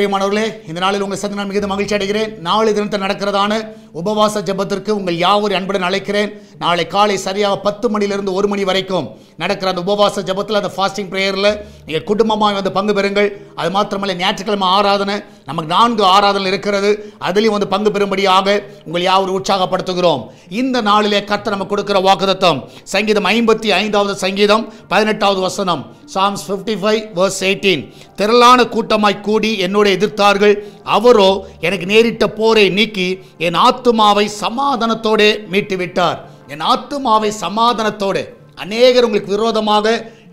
பிரியமானவர்களே, இந்த நாளில் உங்கள் சந்தித்து நான் மிகுந்த மகிழ்ச்சி அடைகிறேன். நாளை தினத்தில் நடக்கிறதான உபவாச ஜெபத்திற்கு உங்கள் யாவரும் அன்புடன் அழைக்கிறேன். நாளை காலை சரியாக 10 மணிலிருந்து 1 மணி வரைக்கும் நடக்கிற அந்த உபவாச ஜெபத்தில், அந்த ஃபாஸ்டிங் ப்ரேயரில் நீங்கள் குடும்பமாக வந்து பங்கு பெறுங்கள். அது மாத்திரமல்ல, ஞாயிற்றுக்கிழமை ஆராதனை நமக்கு 4 ஆராதனை இருக்கிறது. அதிலையும் வந்து பங்கு பெறும்படியாக உங்கள் யாவரும் உற்சாகப்படுத்துகிறோம். இந்த நாளிலே கர்த்தர் நமக்கு கொடுக்கிற வாக்குத்தத்தம் சங்கீதம் 55வது சங்கீதம் 18வது வசனம், Psalms 55 verse 18. திரளான கூட்டமாய் கூடி என்னோட எதிர்த்தார்கள், அவரோ எனக்கு நேரிட்ட போரை நீக்கி என் ஆத்துமாவை சமாதானத்தோடு மீட்டு விட்டார். என் ஆத்துமாவை சமாதானத்தோடு. அநேகர் உங்களுக்கு விரோதமாக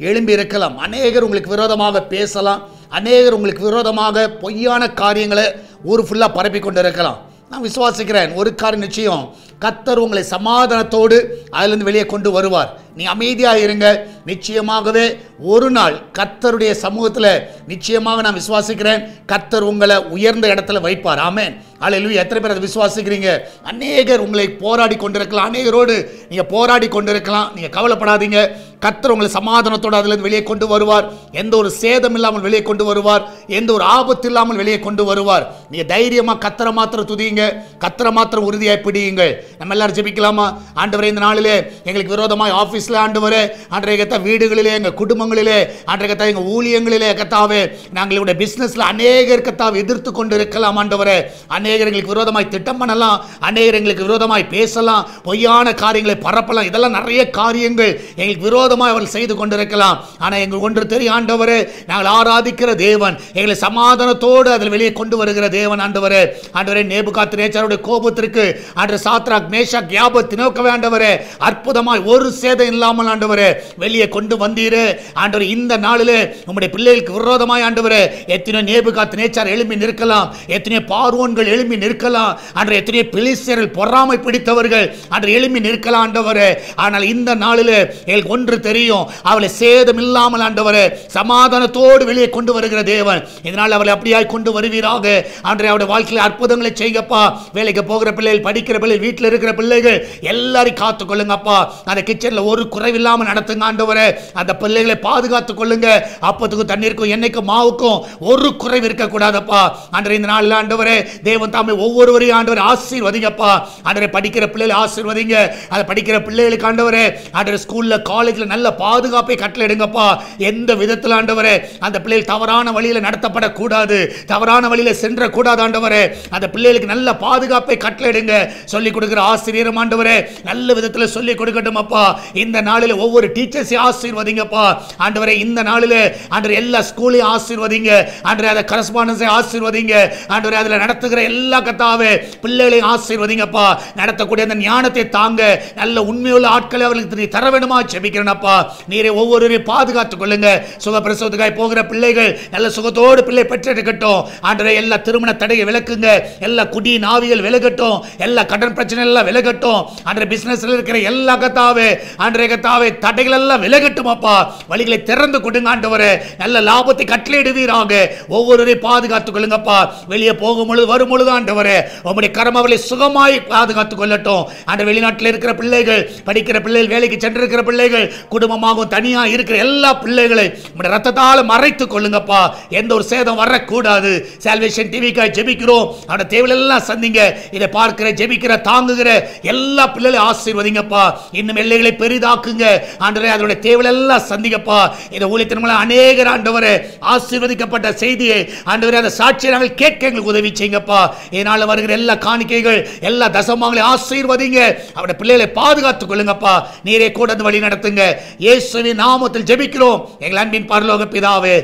எழும்பி இருக்கலாம், அநேகர் உங்களுக்கு விரோதமாக பேசலாம், அநேகர் உங்களுக்கு விரோதமாக பொய்யான காரியங்களை ஊர் ஃபுல்லாக பரப்பி கொண்டு இருக்கலாம். நான் விசுவாசிக்கிறேன், ஒரு காரியம் நிச்சயம், கர்த்தர் உங்களை சமாதானத்தோடு அதிலிருந்து வெளியே கொண்டு வருவார். நீ அமைதியாக இருங்க. நிச்சயமாகவே ஒரு நாள் கர்த்தருடைய சமூகத்தில் நிச்சயமாக நான் விசுவாசிக்கிறேன், கர்த்தர் உங்களை உயர்ந்த இடத்துல வைப்பார். ஆமென், அல்லேலூயா. எத்தனை பேர் அதை விசுவாசிக்கிறீங்க? அநேகர் உங்களை போராடி கொண்டிருக்கலாம், அநேகரோடு நீங்கள் போராடி கொண்டிருக்கலாம். நீங்கள் கவலைப்படாதீங்க, கர்த்தர் உங்களை சமாதானத்தோடு அதிலிருந்து வெளியே கொண்டு வருவார். எந்த ஒரு சேதம் இல்லாமல் வெளியே கொண்டு வருவார், எந்த ஒரு ஆபத்து இல்லாமல் வெளியே கொண்டு வருவார். நீங்கள் தைரியமாக கர்த்தரை மாத்திரம் துதியுங்க, கர்த்தரை மாத்திரம் உறுதியாய் பிடியுங்கள். நம்ம எல்லாரும் ஜெபிக்கலாமா? ஆண்டவரே, இந்த நாளிலே எங்களுக்கு விரோதமாய் ஆஃபீஸில் ஆண்டவரே, ஆண்டவரே கத்தா, வீடுகளிலே, எங்கள் குடும்பங்களிலே, ஆண்டவரே கத்தா, எங்கள் ஊழியங்களிலே கத்தாவே, நாங்களுடைய பிஸ்னஸில் அநேகர் கத்தாவை எதிர்த்து கொண்டு இருக்கலாம். ஆண்டவரே, அநேகர் எங்களுக்கு விரோதமாய் திட்டம் பண்ணலாம், அநேகர் எங்களுக்கு விரோதமாய் பேசலாம், பொய்யான காரியங்களை பரப்பலாம். இதெல்லாம் நிறைய காரியங்கள் எங்களுக்கு விரோதமாய் அவர்கள் செய்து கொண்டிருக்கலாம். ஆனால் எங்களுக்கு ஒன்று தெரியும் ஆண்டவரே, நாங்கள் ஆராதிக்கிற தேவன் எங்களை சமாதானத்தோடு அதில் வெளியே கொண்டு வருகிற தேவன். ஆண்டவரே, ஆண்டவரே, நேபுகாத்நேச்சாருடைய கோபத்திற்கு ஆண்டவர் சாத்ராக் மேஷாக் ஆபேத்நேகோவை ஆண்டவரே அற்புதமாய் ஒரு சேதம் இல்லாமல் ஆண்டவரே வெளியே கொண்டு வந்தீரே. ஆண்டவரே, இந்த நாளிலே உம்முடைய பிள்ளைகளுக்கு விரோதமாய் ஆண்டவரே எத்தனை நேபுகாத்நேச்சார் எழும்பி நிற்கலாம், எத்தனை பார்வோன்கள் எழும்பி நிற்கலாம், ஆண்டவரே எத்தனை பெலிஸ்தியர்கள் பொறாமை பிடித்தவர்கள் ஆண்டவரே எழும்பி நிற்கலாம் ஆண்டவரே. ஆனால் இந்த நாளிலே எங்களுக்கு ஒன்று தெரியும், அவளை சேதம் இல்லாமல் ஆண்டவரே சமாதானத்தோடு வெளியே கொண்டு வருகிற தேவன். இதனால் அவளை அப்படியாய் கொண்டு வருவீராக. ஆண்டவரே, அவருடைய வாழ்க்கையில் அற்புதங்களை செய்யுங்கப்பா. வேலைக்கு போகிற பிள்ளைகள், படிக்கிற பிள்ளைகள், வீட்டில் இருக்கிற பிள்ளைகள் எல்லாரையும் காத்துக் கொள்ளுங்கப்பா. அந்த கிச்சனில் ஒரு குறைவில்லாமல் நடத்துங்க ஆண்டவரே. அந்த பிள்ளைகளை பாதுகாத்துக் கொள்ளுங்க. அப்பத்துக்கும் தண்ணீருக்கும் எண்ணெய்க்கும் மாவுக்கும் ஒரு குறைவு இருக்கக்கூடாதப்பா. ஆண்டவரே, இந்த நாளில் ஆண்டவரே தேவன் தாமே ஒவ்வொருவரையும் ஆண்டவரே ஆசீர்வதிங்கப்பா. ஆண்டவரே, படிக்கிற பிள்ளைகளை ஆசீர்வதிங்க. அதை படிக்கிற பிள்ளைகளுக்கு ஆண்டவரே ஆண்டவரே ஸ்கூலில், காலேஜில் நல்ல பாதுகாப்பை கட்டளையிடுங்கப்பா. எந்த விதத்தில் ஆண்டவரே அந்த பிள்ளைகள் தவறான வழியில் நடத்தப்படக்கூடாது, தவறான வழியில் சென்றக்கூடாது ஆண்டவரே. அந்த பிள்ளைகளுக்கு நல்ல பாதுகாப்பை கட்டளையிடுங்க. சொல்லிக் கொடுக்கிற ஆசிரியரும் ஆண்டவரே நல்ல விதத்தில் சொல்லிக் கொடுக்கட்டும் அப்பா. இந்த நாளில் ஒவ்வொரு டீச்சர்ஸையும் ஆசீர்வதிங்கப்பா. ஆண்டவரே, இந்த நாளில் ஆண்டவரே எல்லா ஸ்கூலையும் ஆசீர்வதிங்க. ஆண்டவரே, அதை கரஸ்பாண்டன்ஸை ஆசீர்வதிங்க. ஆண்டவரே, அதில் நடத்துகிற எல்லா கத்தாவே பிள்ளைகளையும் ஆசீர்வதிங்கப்பா. நடத்தக்கூடிய அந்த ஞானத்தை தாங்க, நல்ல உண்மையுள்ள ஆட்களை அவர்களுக்கு தர வேண்டுமா ஜெபிக்கிறேனப்பா. நீரே ஒவ்வொருவரையும் பாதுகாத்துக் கொள்ளுங்க. சுகப்பிரசவத்துக்காய் போகிற பிள்ளைகள் நல்ல சுகத்தோடு பிள்ளை பெற்றெடுக்கட்டும். ஆண்டவரே, எல்லா திருமண தடையை விலக்குங்க, எல்லா குடி நாவிகள் விலகட்டும், எல்லா கடன் பிரச்சனை எல்லாம் விலகட்டும். ஆண்டவரே, பிசினஸ்ல இருக்கிற எல்லா கத்தாவே ஆண்டவரே கத்தாவே தடைகள் எல்லாம் விலகட்டும் அப்பா. வழிகளை திறந்து கொடுங்க ஆண்டவரே. நல்ல லாபத்தை கட்டளையிடுவீராக. ஒவ்வொருவரையும் பாதுகாத்துக் கொள்ளுங்கப்பா. வெளியே போகும் பொழுது வரும் பொழுது ஆண்டவரே உம்முடைய கரம் அவளை சுகமாய் பாதுகாத்துக் கொள்ளட்டும். அந்த வெளிநாட்டில் இருக்கிற பிள்ளைகள், படிக்கிற பிள்ளைகள், வேலைக்கு சென்றிருக்கிற பிள்ளைகள், குடும்பமாகவும் தனியாக இருக்கிற எல்லா பிள்ளைகளை உம்முடைய ரத்தத்தால் மறைத்துக் கொள்ளுங்கப்பா. எந்த ஒரு சேதம் வரக்கூடாது. சால்வேஷன் டிவிக்காய் ஜெபிக்கிறோம். அவருடைய தேவையெல்லாம் சந்திங்க. இதை பார்க்கிற, ஜெபிக்கிற, தாங்குகிற எல்லா பிள்ளைகளை ஆசீர்வதிங்கப்பா. இன்னும் எல்லைகளை பெரிதாக்குங்க ஆண்டவரே. அதனுடைய தேவையெல்லாம் சந்திங்கப்பா. இந்த ஊழியத்தின் மூலம் அநேகர் ஆண்டவரே ஆசீர்வதிக்கப்பட்ட செய்தியை ஆண்டவரே அந்த சாட்சியை நாங்கள் கேட்க எங்களுக்கு உதவி செய்யுங்கப்பா. இதனால் வருகிற எல்லா காணிக்கைகள், எல்லா தசமாங்களை ஆசீர்வதிங்க. அவருடைய பிள்ளைகளை பாதுகாத்துக் கொள்ளுங்கப்பா. நீரே கூட வழி நடத்துங்க. இயேசுவின் நாமத்தில் ஜெபிக்கிறோம் எங்கள் அன்பின் பரலோக பிதாவே.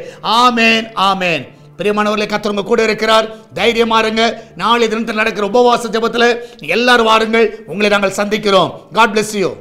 ஆமென், ஆமென். பிரியமானவர்களே, கர்த்தர் உங்க கூட இருக்கிறார். தைரியமா இருங்க. நாளை தினத்தில் நடக்கிற உபவாச ஜெபத்தில் எல்லாரும் வாருங்கள். உங்களை நாங்கள் சந்திக்கிறோம். God bless you.